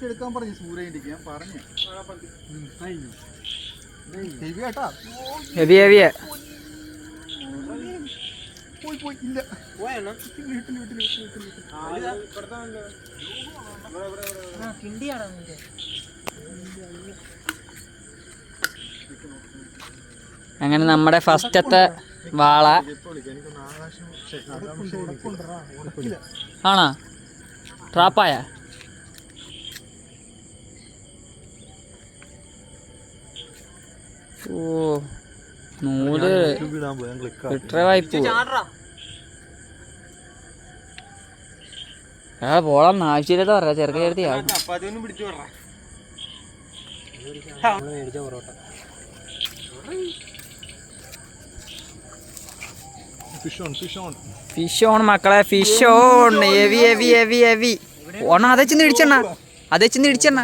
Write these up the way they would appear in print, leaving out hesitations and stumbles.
എടുക്കാൻ പറഞ്ഞു സൂര്യ ഞാൻ പറഞ്ഞു ഹെവി ഹെവിയാ പോയി ഇല്ല അങ്ങനെ നമ്മുടെ ഫസ്റ്റത്തെ വാള ആണോ ട്രാപ്പായ ഓ നൂല് വായ്പ പോളാം ആവശ്യമില്ലാത്ത പറയാ ചെറുക്ക ചേർത്തി ഫിഷ് ഓൺ മക്കളെ fish on heavy heavy heavy heavy ഓണ അതെച്ചെന്ന് ഇടിച്ചെണ്ണ അതെച്ചെന്ന് ഇടിച്ചെണ്ണ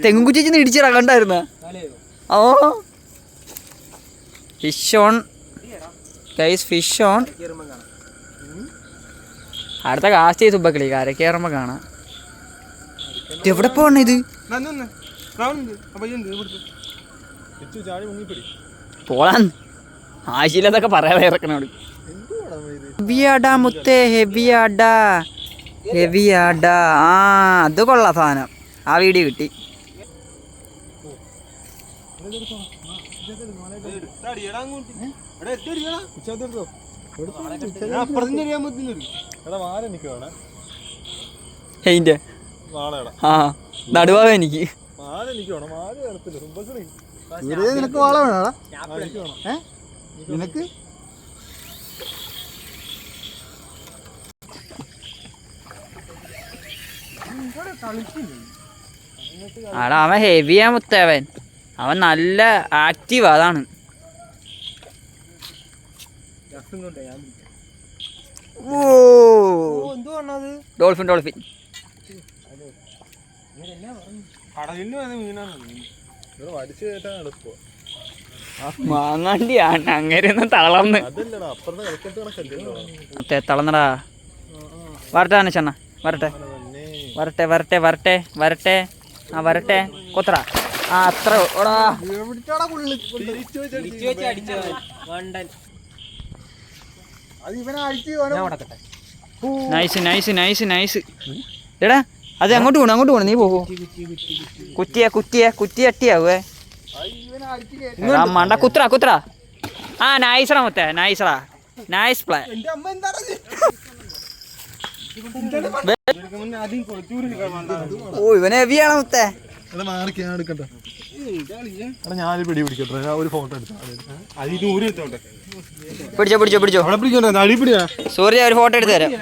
തെങ്ങും കുച്ചിന്ന് ഇടിച്ചിടാ കണ്ടായിരുന്ന ഓ fish on guys fish on അടുത്ത കാസ്റ്റ് ചെയ്ത് സുബക്കളി കരക്കേറുമ്പോ കാണാം എവിടെ പോണ ഇത് പോളാൻ ആശയില്ലാതൊക്കെ പറയാതെ ഇറക്കണോട് ഹെവിയാടാ മുത്തേ ഹെവിയാടാ ഹെവിയാടാ ആ അത് കൊള്ളാം സാധനം ആ വീഡിയോ കിട്ടി ആ നടുവാ എനിക്ക് നിനക്ക് വാള വേണോടാ നിനക്ക് ആടാ അവൻ ഹെവിയാ മുത്തവൻ അവൻ നല്ല ആക്റ്റീവ് അതാണ് ഡോൾഫിൻ ഡോൾഫിൻ മാങ്ങാണ്ടിയാണ് അങ്ങനെയൊന്നും തളർന്ന് തളർന്നടാ വരട്ടെ അനച്ചണ്ണ വരട്ടെ വരട്ടെ വരട്ടെ വരട്ടെ വരട്ടെ ആ വരട്ടെ കൊത്ര ആ അത്ര നൈസ് നൈസ് നൈസ് നൈസ് എടാ അത് അങ്ങോട്ട് പോണം നീ പോകൂ കുറ്റി അട്ടിയാവേ മണ്ട കുത്ര ആ നൈസറാ മുത്തേ നൈസറാ നൈസ് പ്ലേ ഓ ഇവനെ ഹെവിയാണ് മുത്തേ പിടിച്ചോ സോറി ഒരു ഫോട്ടോ എടുത്ത് തരാം.